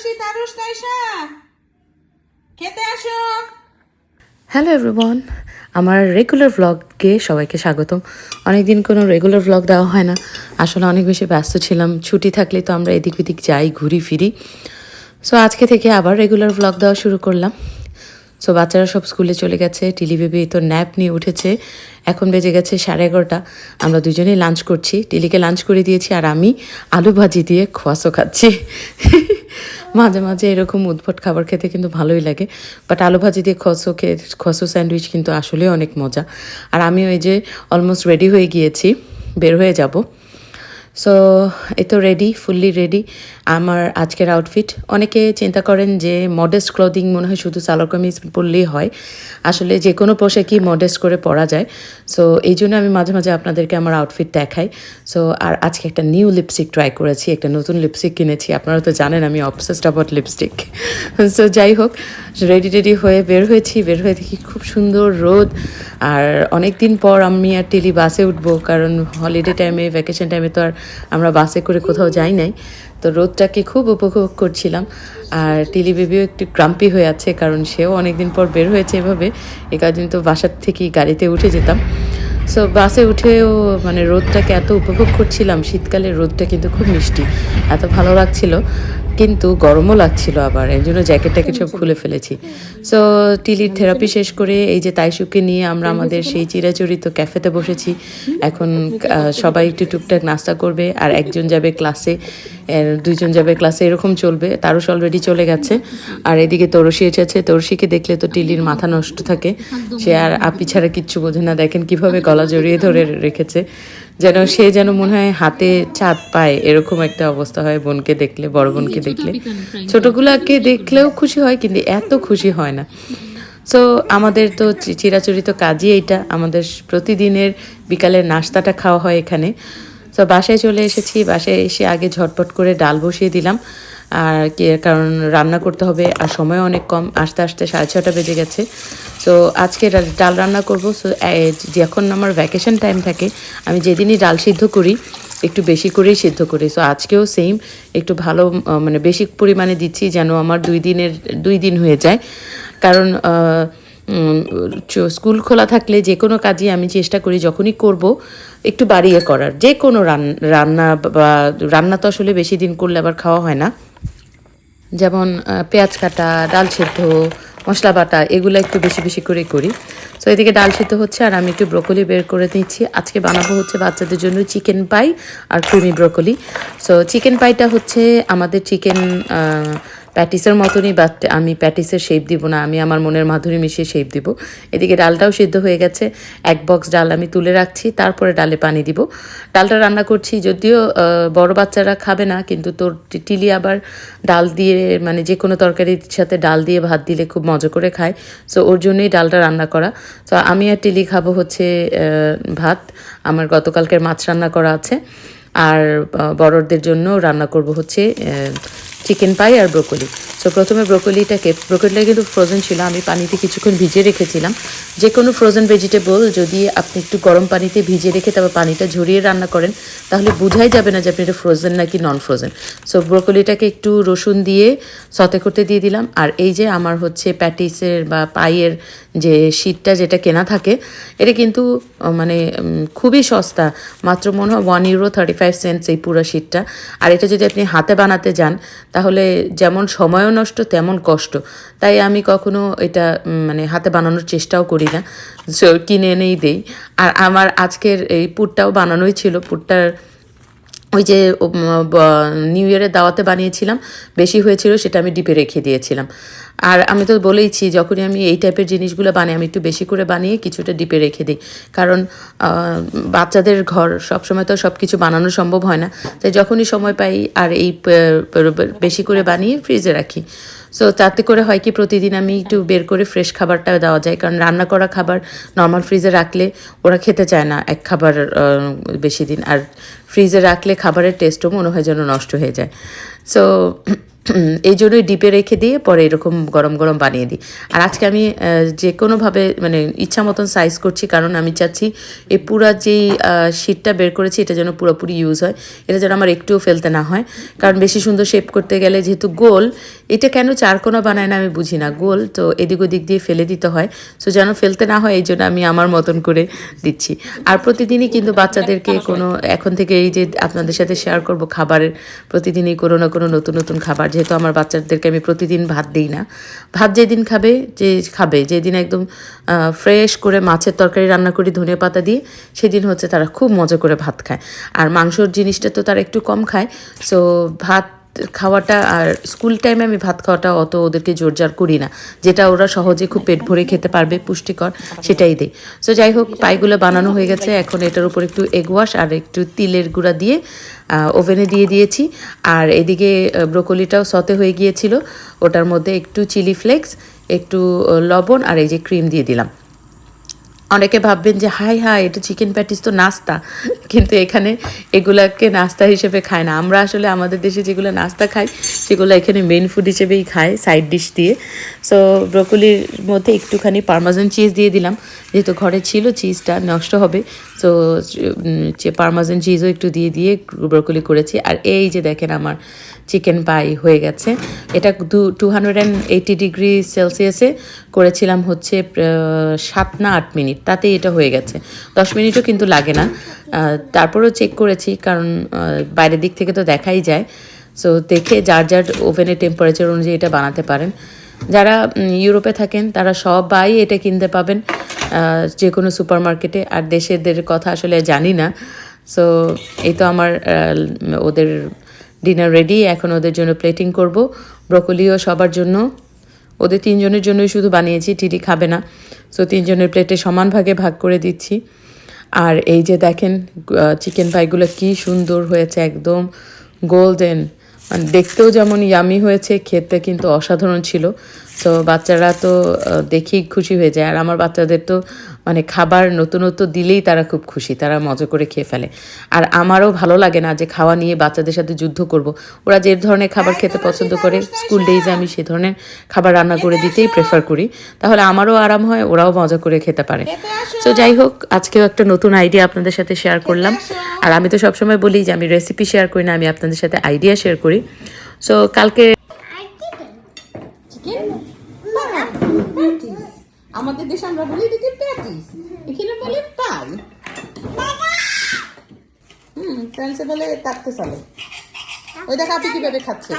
তারুষি তারুষ Taisha খেতে আসো। Hello everyone, আমার রেগুলার ভ্লগে সবাইকে স্বাগতম। অনেক দিন কোনো রেগুলার ভ্লগ দেওয়া হয় না, আসলে অনেক বেশি ব্যস্ত ছিলাম। ছুটি থাকলে তো আমরা এদিক ওদিক যাই, ঘুরি ফিরি। সো আজকে থেকে আবার রেগুলার ভ্লগ দেওয়া শুরু করলাম। সো বাচ্চারা সব স্কুলে চলে গেছে, টিলি বেবি তো ন্যাপ নিয়ে উঠেছে। এখন বেজে গেছে 11:30। আমরা দুজনেই লাঞ্চ করছি, টিলিকে লাঞ্চ করে দিয়েছি আর আমি আলু ভাজি দিয়ে খোয়াশো খাচ্ছি। মাঝে মাঝে এরকম উদ্ভট খাবার খেতে কিন্তু ভালোই লাগে, বাট আলু ভাজি দিয়ে খোয়াশো স্যান্ডউইচ কিন্তু আসলে অনেক মজা। আর আমি ওই যে অলমোস্ট রেডি হয়ে গিয়েছি, বের হয়ে যাব। সো এই তো রেডি, ফুললি রেডি। আমার আজকের আউটফিট, অনেকে চিন্তা করেন যে মডেস্ট ক্লদিং মনে হয় শুধু সালোয়ার কামিজ পরলেই হয়। আসলে যে কোনো পোশাকই মডেস্ট করে পরা যায়। সো এই জন্য আমি মাঝে মাঝে আপনাদেরকে আমার আউটফিট দেখাই। সো আর আজকে একটা নিউ লিপস্টিক ট্রাই করেছি, একটা নতুন লিপস্টিক কিনেছি। আপনারা তো জানেন আমি অবসেসড অ্যাবাউট লিপস্টিক। সো যাই হোক, রেডি হয়ে বের হয়ে দেখি খুব সুন্দর রোদ। আর অনেক দিন পর আমি আর টিলি বাসে উঠবো, কারণ হলিডে টাইমে, ভ্যাকেশন টাইমে তো আর আমরা বাসে করে কোথাও যাই নাই। তো রোদটাকে খুব উপভোগ করছিলাম। আর টিলি বেবিও একটু ক্রাম্পি হয়ে আছে, কারণ সেও অনেকদিন পর বের হয়েছে এভাবে। এ কদিন তো বাসার থেকেই গাড়িতে উঠে যেতাম। সো বাসে উঠেও মানে রোদটাকে এত উপভোগ করছিলাম। শীতকালের রোদটা কিন্তু খুব মিষ্টি, এত ভালো লাগছিল, কিন্তু গরমও লাগছিল আবার। এই জন্য জ্যাকেটটাকে সব খুলে ফেলেছি। সো টিলির থেরাপি শেষ করে এই যে তাইশুকে নিয়ে আমরা আমাদের সেই চিরাচরিত ক্যাফেতে বসেছি। এখন সবাই একটু টুকটাক নাস্তা করবে, আর একজন যাবে ক্লাসে, দুইজন যাবে ক্লাসে, এরকম চলবে। তারুষ অলরেডি চলে গেছে। আর এদিকে তরসি এসেছে। তরসিকে দেখলে তো টিলির মাথা নষ্ট থাকে, সে আর আপি ছাড়া কিচ্ছু বোঝে না। দেখেন কিভাবে গলা জড়িয়ে ধরে রেখেছে, যেন মনে হয় হাতে চাঁদ পায়, এরকম একটা অবস্থা হয় বোনকে দেখলে, বড় বোনকে দেখলে। ছোটগুলাকে দেখলেও খুশি হয়, কিন্তু এত খুশি হয় না। সো আমাদের তো চিরাচরিত কাজই এইটা, আমাদের প্রতিদিনের বিকালের নাস্তাটা খাওয়া হয় এখানে। তো বাসায় চলে এসেছি। বাসায় এসে আগে ঝটপট করে ডাল বসিয়ে দিলাম, আর কারণ রান্না করতে হবে আর সময় অনেক কম, আস্তে আস্তে 6:30 বেজে গেছে। সো আজকে ডাল রান্না করব। সো যখন আমার ভ্যাকেশন টাইম থাকে, আমি যেদিনই ডাল সিদ্ধ করি একটু বেশি করেই সিদ্ধ করি। সো আজকেও সেম, একটু ভালো মানে বেশি পরিমাণে দিচ্ছি, যেন আমার 2 দিন হয়ে যায়। কারণ স্কুল খোলা থাকলে যে কোনো কাজই আমি চেষ্টা করি যখনই করব একটু বাড়িয়ে করার। যে কোনো রান্না তো আসলে বেশি দিন করলে আবার খাওয়া হয় না। যেমন পেঁয়াজ কাটা, ডাল সেদ্ধ, মশলা বাটা, এগুলো একটু বেশি বেশি করে করি। সো এদিকে ডাল সিদ্ধ হচ্ছে আর আমি একটু ব্রোকলি বের করে নিচ্ছি। আজকে বানাবো হচ্ছে বাচ্চাদের জন্য চিকেন পাই আর ক্রিমি ব্রোকলি। সো চিকেন পাইটা হচ্ছে আমাদের চিকেন প্যাটিসের মতনই, বাট আমি প্যাটিসের শেপ দিব না, আমি আমার মনের মাধুরী মিশিয়ে শেপ দিব। এদিকে ডালটাও সিদ্ধ হয়ে গেছে, 1 বক্স ডাল আমি তুলে রাখছি, তারপরে ডালে পানি দিব। ডালটা রান্না করছি, যদিও বড় বাচ্চারা খাবে না, কিন্তু তোর টিলি আবার ডাল দিয়ে, মানে যে কোনো তরকারির সাথে ডাল দিয়ে ভাত দিলে খুব মজা করে খায়। সো ওর জন্যই ডালটা রান্না করা। সো আমি আর টিলি খাবো হচ্ছে ভাত, আমার গতকালকের মাছ রান্না করা আছে। আর বড়দের জন্য রান্না করব হচ্ছে চিকেন পাই আর ব্রোকলি। সো প্রথমে ব্রোকলিটা কিন্তু ফ্রোজেন ছিল, আমি পানিতে কিছুক্ষণ ভিজিয়ে রেখেছিলাম। যে কোনো ফ্রোজেন ভেজিটেবল যদি আপনি একটু গরম পানিতে ভিজিয়ে রেখে তারপর পানিটা ঝরিয়ে রান্না করেন, তাহলে বোঝাই যাবে না যে আপনি এটা ফ্রোজেন নাকি নন ফ্রোজেন। সো ব্রোকলিটাকে একটু রসুন দিয়ে সতে করতে দিয়ে দিলাম। আর এই যে আমার হচ্ছে প্যাটিসের বা পাইয়ের যে শীটটা যেটা কেনা থাকে, এটা কিন্তু মানে খুবই সস্তা, মাত্র মনে হয় €1.35 এই পুরো শীটটা। আর এটা যদি আপনি হাতে বানাতে যান, তাহলে যেমন সময়ও নষ্ট তেমন কষ্ট। তাই আমি কখনো এটা মানে হাতে বানানোর চেষ্টাও করি না, কিনে এনেই দেই। আর আমার আজকের এই পুরটাও বানানোই ছিল। পুরটার ওই যে নিউ ইয়ারের দাওয়াতে বানিয়েছিলাম, বেশি হয়েছিল, সেটা আমি ডিপে রেখে দিয়েছিলাম। আর আমি তো বলেইছি, যখনই আমি এই টাইপের জিনিসগুলো বানাই আমি একটু বেশি করে বানিয়ে কিছুটা ডিপে রেখে দিই, কারণ বাচ্চাদের ঘর সবসময় তো সব কিছু বানানো সম্ভব হয় না। তাই যখনই সময় পাই আর এই বেশি করে বানিয়ে ফ্রিজে রাখি। সো তাতে করে হয় কি, প্রতিদিন আমি একটু বের করে ফ্রেশ খাবারটা দেওয়া যায়, কারণ রান্না করা খাবার নর্মাল ফ্রিজে রাখলে ওরা খেতে চায় না এক খাবার বেশি দিন। আর ফ্রিজে রাখলে খাবারের টেস্টও মনে হয় যেন নষ্ট হয়ে যায়। সো এই জন্যই ডিপে রেখে দিয়ে পরে এরকম গরম গরম বানিয়ে দিই। আর আজকে আমি যে কোনোভাবে মানে ইচ্ছা মতন সাইজ করছি, কারণ আমি চাচ্ছি এই পুরা যেই শীটটা বের করেছি এটা যেন পুরোপুরি ইউজ হয়, এটা যেন আমার একটুও ফেলতে না হয়। কারণ বেশি সুন্দর শেপ করতে গেলে যেহেতু গোল, এটা কেন চারকোনা বানায় না আমি বুঝি না, গোল তো এদিক ওদিক দিয়ে ফেলে দিতে হয়, সো যেন ফেলতে না হয় এই জন্য আমি আমার মতন করে দিচ্ছি। আর প্রতিদিনই কিন্তু বাচ্চাদেরকে কোনো এখন থেকে এই যে আপনাদের সাথে শেয়ার করব খাবারের, প্রতিদিনই কোনো না কোনো নতুন নতুন খাবার, যেহেতু আমার বাচ্চাদেরকে আমি প্রতিদিন ভাত দিই না। ভাত যেদিন খাবে যেদিন একদম ফ্রেশ করে মাছের তরকারি রান্না করি ধনে পাতা দিয়ে, সেদিন হচ্ছে তারা খুব মজা করে ভাত খায়। আর মাংসর জিনিসটা তো তারা একটু কম খায়, সো ভাত খাওয়াটা আর স্কুল টাইমে আমি ভাত খাওয়াটা অত ওদেরকে জোরজার করি না, যেটা ওরা সহজে খুব পেট ভরে খেতে পারবে, পুষ্টিকর, সেটাই দিই। সো যাই হোক, পাইগুলো বানানো হয়ে গেছে। এখন এটার উপর একটু এগ ওয়াশ আর একটু তিলের গুঁড়া দিয়ে ওভেনে দিয়ে দিয়েছি। আর এদিকে ব্রোকলিটাও সতে হয়ে গিয়েছিল, ওটার মধ্যে একটু চিলি ফ্লেক্স, একটু লবণ আর এই যে ক্রিম দিয়ে দিলাম। অনেকে ভাববেন যে হাই এটা চিকেন প্যাটিস তো নাস্তা, কিন্তু এখানে এগুলাকে নাস্তা হিসেবে খায় না। আমরা আসলে আমাদের দেশে যেগুলো নাস্তা খাই সেগুলো এখানে মেন ফুড হিসেবেই খায়, সাইড ডিশ দিয়ে। সো ব্রোকলির মধ্যে একটুখানি পারমাজন চিজ দিয়ে দিলাম, যেহেতু ঘরে ছিল, চিজটা নষ্ট হবে, সো পারমাজন চিজও একটু দিয়ে ব্রোকলি করেছি। আর এই যে দেখেন আমার চিকেন পাই হয়ে গেছে। এটা 280 ডিগ্রি সেলসিয়াসে করেছিলাম হচ্ছে 7 না 8 মিনিট, তাতেই এটা হয়ে গেছে। 10 মিনিটও কিন্তু লাগে না। তারপরেও চেক করেছি, কারণ বাইরের দিক থেকে তো দেখাই যায়। সো দেখে যার ওভেনের টেম্পারেচার অনুযায়ী এটা বানাতে পারেন। যারা ইউরোপে থাকেন তারা সবাই এটা কিনতে পাবেন যে কোনো সুপার মার্কেটে। আর দেশেদের কথা আসলে জানি না। সো এই তো আমার ওদের ডিনার রেডি। এখন ওদের জন্য প্লেটিং করব। ব্রোকলিও সবার জন্য, ওদের 3 জনের জন্যই শুধু বানিয়েছি, টিটি খাবে না, সো 3 জনের প্লেটে সমান ভাগে ভাগ করে দিচ্ছি। আর এই যে দেখেন চিকেন পাইগুলো কি সুন্দর হয়েছে, একদম গোল্ডেন, মানে দেখতেও যেমন ইয়ামি হয়েছে, খেতে কিন্তু অসাধারণ ছিল। সো বাচ্চারা তো দেখেই খুশি হয়ে যায়। আর আমার বাচ্চাদের তো মানে খাবার নতুনত্ব দিলেই তারা খুব খুশি, তারা মজা করে খেয়ে ফেলে। আর আমারও ভালো লাগে না যে খাওয়া নিয়ে বাচ্চাদের সাথে যুদ্ধ করব। ওরা যে ধরনের খাবার খেতে পছন্দ করে, স্কুল ডেইজে আমি সে ধরনের খাবার রান্না করে দিতেই প্রেফার করি, তাহলে আমারও আরাম হয়, ওরাও মজা করে খেতে পারে। সো যাই হোক, আজকেও একটা নতুন আইডিয়া আপনাদের সাথে শেয়ার করলাম। আর আমি তো সবসময় বলি যে আমি রেসিপি শেয়ার করি না, আমি আপনাদের সাথে আইডিয়া শেয়ার করি। সো কালকে আমাদের দেশে আমরা বলি এটাকে প্যাটিস, এখানে বলে পাই। ফ্রান্সে বলে তাপ্তে সালে। ওই দেখো আপনি কিভাবে খাচ্ছে।